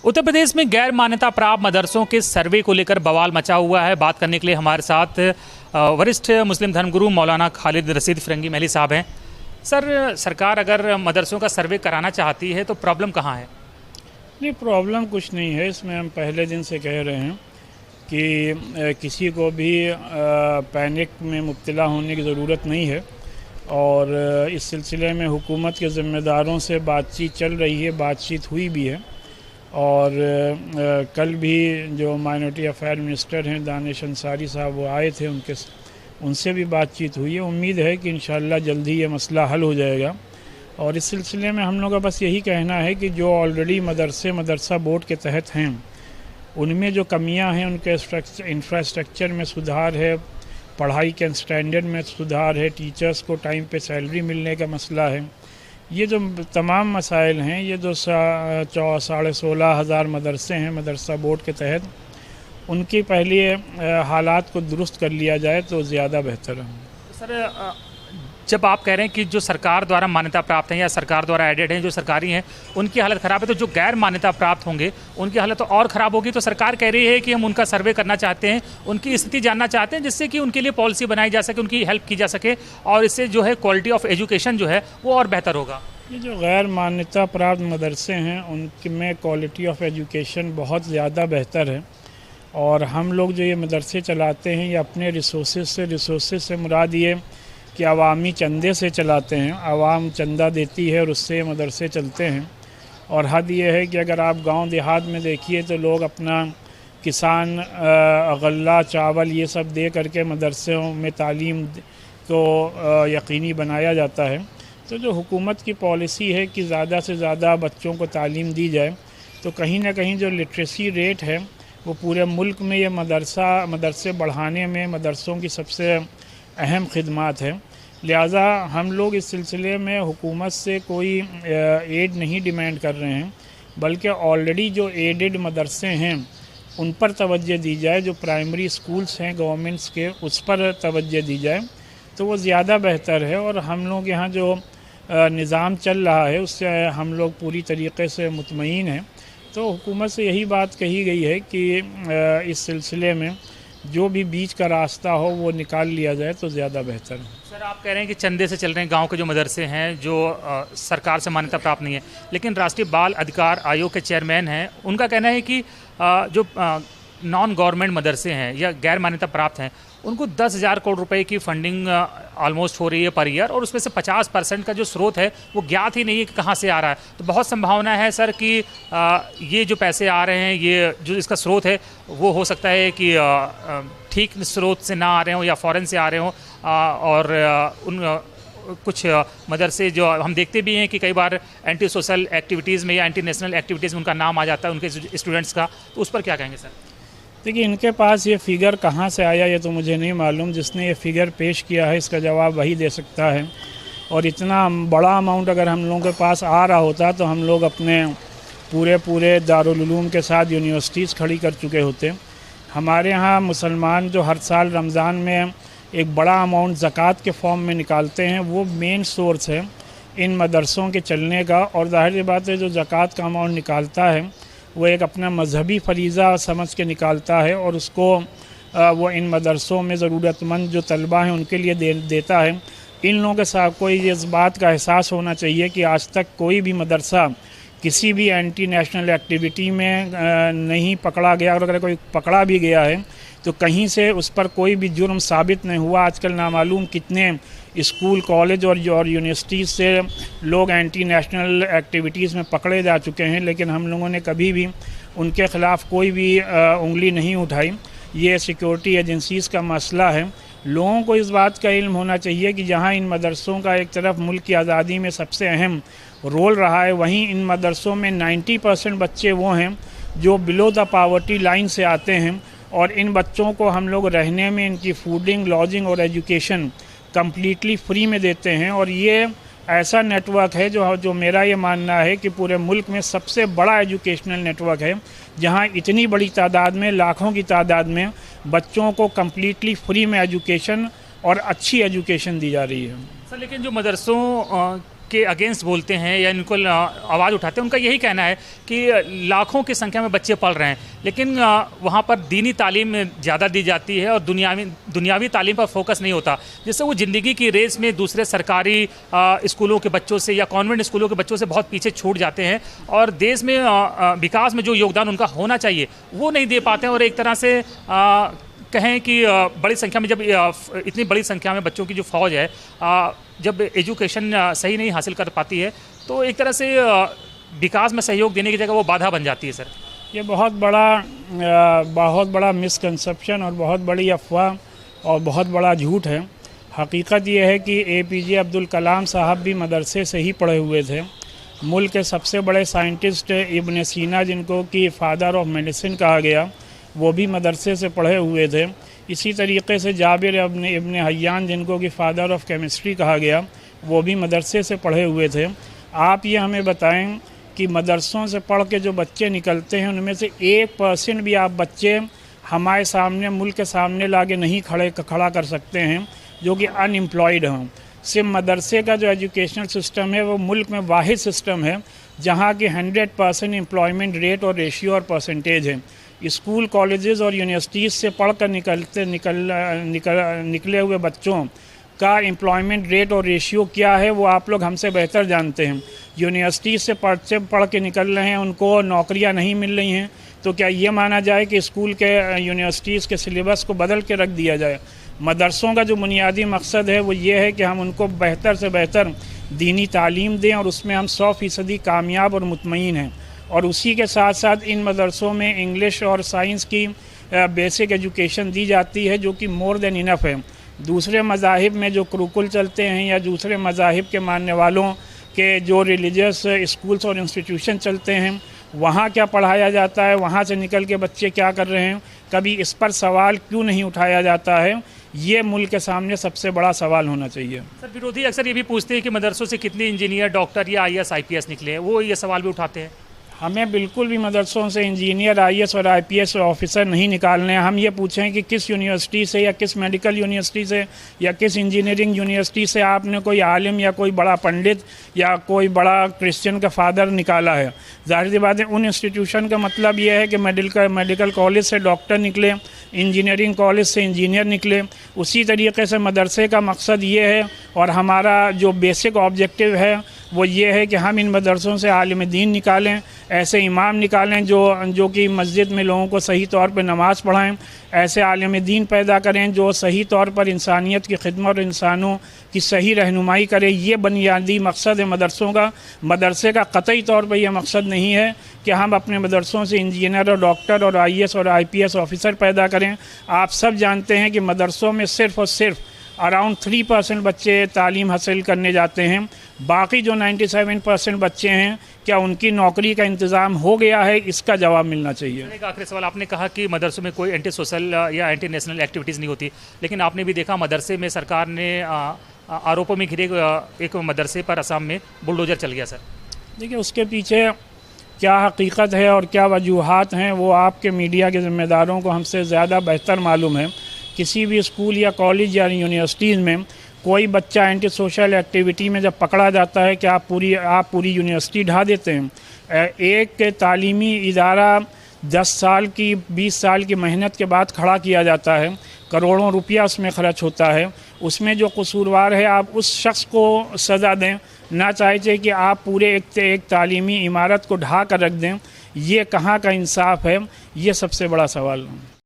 उत्तर प्रदेश में गैर मान्यता प्राप्त मदरसों के सर्वे को लेकर बवाल मचा हुआ है। बात करने के लिए हमारे साथ वरिष्ठ मुस्लिम धर्मगुरु मौलाना खालिद रशीद फिरंगी महली साहब हैं। सर, सरकार अगर मदरसों का सर्वे कराना चाहती है तो प्रॉब्लम कहाँ है? नहीं, प्रॉब्लम कुछ नहीं है। इसमें हम पहले दिन से कह रहे हैं कि किसी को भी पैनिक में मुब्तला होने की ज़रूरत नहीं है और इस सिलसिले में हुकूमत के ज़िम्मेदारों से बातचीत चल रही है, बातचीत हुई भी है। और कल भी जो माइनॉरिटी अफेयर मिनिस्टर हैं दानिश अंसारी साहब, वो आए थे, उनसे भी बातचीत हुई है। उम्मीद है कि इंशाअल्लाह जल्दी ये मसला हल हो जाएगा। और इस सिलसिले में हम लोग का बस यही कहना है कि जो ऑलरेडी मदरसा बोर्ड के तहत हैं, उनमें जो कमियां हैं, उनके इंफ्रास्ट्रक्चर में सुधार है, पढ़ाई के स्टैंडर्ड में सुधार है, टीचर्स को टाइम पे सैलरी मिलने का मसला है, ये जो तमाम मसाइल हैं, ये जो 16,500 मदरसे हैं मदरसा बोर्ड के तहत, उनकी पहले हालात को दुरुस्त कर लिया जाए तो ज़्यादा बेहतर है। सर, जब आप कह रहे हैं कि जो सरकार द्वारा मान्यता प्राप्त हैं या सरकार द्वारा एडेड हैं, जो सरकारी हैं, उनकी हालत ख़राब है, तो जो गैर मान्यता प्राप्त होंगे उनकी हालत तो और ख़राब होगी। तो सरकार कह रही है कि हम उनका सर्वे करना चाहते हैं, उनकी स्थिति जानना चाहते हैं, जिससे कि उनके लिए पॉलिसी बनाई जा सके, उनकी हेल्प की जा सके और इससे जो है क्वालिटी ऑफ एजुकेशन जो है वो और बेहतर होगा। ये जो गैर मान्यता प्राप्त मदरसे हैं, उनमें क्वालिटी ऑफ एजुकेशन बहुत ज़्यादा बेहतर है। और हम लोग जो ये मदरसे चलाते हैं, ये अपने रिसोर्सेज से मुराद ये कि अवामी चंदे से चलाते हैं। आवाम चंदा देती है और उससे मदरसे चलते हैं। और हद ये है कि अगर आप गांव देहात में देखिए तो लोग अपना किसान गल्ला, चावल, ये सब दे करके मदरसों में तालीम को यकीनी बनाया जाता है। तो जो हुकूमत की पॉलिसी है कि ज़्यादा से ज़्यादा बच्चों को तालीम दी जाए, तो कहीं ना कहीं जो लिटरेसी रेट है वो पूरे मुल्क में ये मदरसे बढ़ाने में मदरसों की सबसे अहम खिदमत है। लिहाजा हम लोग इस सिलसिले में हुकूमत से कोई एड नहीं डिमांड कर रहे हैं, बल्कि ऑलरेडी जो एडेड मदरसे हैं उन पर तवज्जो दी जाए। जो प्राइमरी स्कूल्स हैं गवर्नमेंट्स के, उस पर तवज्जो दी जाए तो वो ज़्यादा बेहतर है। और हम लोग यहाँ जो निज़ाम चल रहा है उससे हम लोग पूरी तरीके से मुतमईन हैं। तो हुकूमत से यही बात कही गई है कि इस सिलसिले में जो भी बीच का रास्ता हो वो निकाल लिया जाए तो ज़्यादा बेहतर है। सर, आप कह रहे हैं कि चंदे से चल रहे हैं गांव के जो मदरसे हैं, जो सरकार से मान्यता प्राप्त नहीं है, लेकिन राष्ट्रीय बाल अधिकार आयोग के चेयरमैन हैं, उनका कहना है कि जो नॉन गवर्नमेंट मदरसे हैं या गैर मान्यता प्राप्त हैं, उनको 10,000 करोड़ रुपए की फंडिंग ऑलमोस्ट हो रही है पर ईयर, और उसमें से 50% का जो स्रोत है वो ज्ञात ही नहीं है कि कहाँ से आ रहा है। तो बहुत संभावना है सर कि ये जो पैसे आ रहे हैं, ये जो इसका स्रोत है वो हो सकता है कि ठीक स्रोत से ना आ रहे हों या फॉरेन से आ रहे हों। और उन कुछ मदरसे जो हम देखते भी हैं कि कई बार एंटी सोशल एक्टिविटीज़ में या एंटी नेशनल एक्टिविटीज़ में उनका नाम आ जाता है उनके स्टूडेंट्स का, तो उस पर क्या कहेंगे सर? देखिए, इनके पास ये फ़िगर कहाँ से आया ये तो मुझे नहीं मालूम। जिसने ये फ़िगर पेश किया है इसका जवाब वही दे सकता है। और इतना बड़ा अमाउंट अगर हम लोगों के पास आ रहा होता तो हम लोग अपने पूरे दारुल उलूम के साथ यूनिवर्सिटीज़ खड़ी कर चुके होते। हमारे यहाँ मुसलमान जो हर साल रमज़ान में एक बड़ा अमाउंट ज़कात के फॉर्म में निकालते हैं, वो मेन सोर्स है इन मदरसों के चलने का। और ज़ाहिर बात है जो ज़कात का अमाउंट निकालता है वो एक अपना मजहबी फरीज़ा समझ के निकालता है और उसको वो इन मदरसों में ज़रूरतमंद जो तलबा हैं उनके लिए देता है। इन लोगों के साथ कोई इस बात का एहसास होना चाहिए कि आज तक कोई भी मदरसा किसी भी एंटी नेशनल एक्टिविटी में नहीं पकड़ा गया, और अगर कोई पकड़ा भी गया है तो कहीं से उस पर कोई भी जुर्म साबित नहीं हुआ। आजकल नामालूम कितने स्कूल, कॉलेज और यूनिवर्सिटीज़ से लोग एंटी नेशनल एक्टिविटीज़ में पकड़े जा चुके हैं, लेकिन हम लोगों ने कभी भी उनके ख़िलाफ़ कोई भी उंगली नहीं उठाई। ये सिक्योरिटी एजेंसीज़ का मसला है। लोगों को इस बात का इल्म होना चाहिए कि जहाँ इन मदरसों का एक तरफ मुल्क की आज़ादी में सबसे अहम रोल रहा है, वहीं इन मदरसों में 90% बच्चे वो हैं जो बिलो द पावर्टी लाइन से आते हैं। और इन बच्चों को हम लोग रहने में, इनकी फूडिंग, लॉजिंग और एजुकेशन कम्प्लीटली फ्री में देते हैं। और ये ऐसा नेटवर्क है जो मेरा ये मानना है कि पूरे मुल्क में सबसे बड़ा एजुकेशनल नेटवर्क है, जहाँ इतनी बड़ी तादाद में, लाखों की तादाद में बच्चों को कम्प्लीटली फ्री में एजुकेशन और अच्छी एजुकेशन दी जा रही है। सर, लेकिन जो मदरसों के अगेंस्ट बोलते हैं या इनको आवाज़ उठाते हैं, उनका यही कहना है कि लाखों की संख्या में बच्चे पढ़ रहे हैं, लेकिन वहाँ पर दीनी तालीम ज़्यादा दी जाती है और दुनियावी तालीम पर फोकस नहीं होता, जिससे वो ज़िंदगी की रेस में दूसरे सरकारी स्कूलों के बच्चों से या कॉन्वेंट स्कूलों के बच्चों से बहुत पीछे छूट जाते हैं और देश में विकास में जो योगदान उनका होना चाहिए वो नहीं दे पाते हैं। और एक तरह से कहें कि बड़ी संख्या में, जब इतनी बड़ी संख्या में बच्चों की जो फौज है जब एजुकेशन सही नहीं हासिल कर पाती है तो एक तरह से विकास में सहयोग देने की जगह वो बाधा बन जाती है। सर, ये बहुत बड़ा मिसकंसेप्शन और बहुत बड़ी अफवाह और बहुत बड़ा झूठ है। हकीकत ये है कि APJ अब्दुल कलाम साहब भी मदरसे से ही पढ़े हुए थे। मुल्क के सबसे बड़े साइंटिस्ट इब्न सीना, जिनको कि फादर ऑफ मेडिसिन कहा गया, वो भी मदरसे से पढ़े हुए थे। इसी तरीके से जाबिर इब्न हय्यान, जिनको कि फादर ऑफ केमिस्ट्री कहा गया, वो भी मदरसे से पढ़े हुए थे। आप ये हमें बताएं कि मदरसों से पढ़ के जो बच्चे निकलते हैं उनमें से 1% भी आप बच्चे हमारे सामने, मुल्क के सामने लाके नहीं खड़ा कर सकते हैं जो कि अनएम्प्लॉयड हों। सिर्फ मदरसे का जो एजुकेशनल सिस्टम है वो मुल्क में वाहिद सिस्टम है जहाँ की 100% एम्प्लॉयमेंट रेट और रेशियो और परसेंटेज है। स्कूल, कॉलेजेस और यूनिवर्सिटीज़ से पढ़कर निकले हुए बच्चों का एम्प्लॉयमेंट रेट और रेशियो क्या है वो आप लोग हमसे बेहतर जानते हैं। यूनिवर्सिटी से पढ़ के निकल रहे हैं, उनको नौकरियां नहीं मिल रही हैं, तो क्या ये माना जाए कि स्कूल के यूनिवर्सिटीज़ के सिलेबस को बदल के रख दिया जाए? मदरसों का जो बुनियादी मकसद है वो ये है कि हम उनको बेहतर से बेहतर दीनी तालीम दें और उसमें हम 100% कामयाब और मुतमईन हैं। और उसी के साथ साथ इन मदरसों में इंग्लिश और साइंस की बेसिक एजुकेशन दी जाती है जो कि मोर देन इनफ है। दूसरे मज़ाहिब में जो कुरुकुल चलते हैं या दूसरे मज़ाहिब के मानने वालों के जो रिलीजियस स्कूल्स और इंस्टीट्यूशन चलते हैं, वहाँ क्या पढ़ाया जाता है, वहाँ से निकल के बच्चे क्या कर रहे हैं, कभी इस पर सवाल क्यों नहीं उठाया जाता है? ये मुल्क के सामने सबसे बड़ा सवाल होना चाहिए। सर, विरोधी अक्सर ये भी पूछते हैं कि मदरसों से कितने इंजीनियर, डॉक्टर या IAS IPS निकले हैं, वो ये सवाल भी उठाते हैं। हमें बिल्कुल भी मदरसों से इंजीनियर, IAS और IPS ऑफिसर नहीं निकालने हैं। हम ये पूछें कि किस यूनिवर्सिटी से या किस मेडिकल यूनिवर्सिटी से या किस इंजीनियरिंग यूनिवर्सिटी से आपने कोई आलिम या कोई बड़ा पंडित या कोई बड़ा क्रिश्चियन का फादर निकाला है। ज़ाहिर सी बात है उन इंस्टीट्यूशन का मतलब ये है कि मेडिकल कॉलेज से डॉक्टर निकले, इंजीनियरिंग कॉलेज से इंजीनियर निकले। उसी तरीके से मदरसे का मकसद ये है और हमारा जो बेसिक ऑब्जेक्टिव है वो ये है कि हम इन मदरसों से आलिम दीन निकालें, ऐसे इमाम निकालें जो कि मस्जिद में लोगों को सही तौर पर नमाज़ पढ़ाएं, ऐसे आलिम दीन पैदा करें जो सही तौर पर इंसानियत की खिदमत और इंसानों की सही रहनुमाई करें। ये बुनियादी मकसद है मदरसों का। मदरसे का कतई तौर पर यह मकसद नहीं है कि हम अपने मदरसों से इंजीनियर और डॉक्टर और IAS और IPS ऑफिसर पैदा करें। आप सब जानते हैं कि मदरसों में सिर्फ़ और सिर्फ अराउंड 3% बच्चे तालीम हासिल करने जाते हैं। बाकी जो 97% बच्चे हैं, क्या उनकी नौकरी का इंतज़ाम हो गया है? इसका जवाब मिलना चाहिए। एक आखिरी सवाल, आपने कहा कि मदरसों में कोई एंटी सोशल या एंटी नेशनल एक्टिविटीज़ नहीं होती, लेकिन आपने भी देखा मदरसे में सरकार ने आरोपों में घिरे एक मदरसे पर असम में बुलडोजर चल गया। सर, देखिए उसके पीछे क्या हकीकत है और क्या वजूहात हैं वो आपके मीडिया के ज़िम्मेदारों को हमसे ज़्यादा बेहतर मालूम है। किसी भी स्कूल या कॉलेज या यूनिवर्सिटीज़ में कोई बच्चा एंटी सोशल एक्टिविटी में जब पकड़ा जाता है कि आप पूरी यूनिवर्सिटी ढा देते हैं। एक तालीमी इदारा 10 साल की 20 साल की मेहनत के बाद खड़ा किया जाता है, करोड़ों रुपया उसमें खर्च होता है। उसमें जो कसूरवार है आप उस शख्स को सज़ा दें, ना चाहिए कि आप पूरे एक तालीमी इमारत को ढा कर रख दें। ये कहाँ का इंसाफ है? ये सबसे बड़ा सवाल है।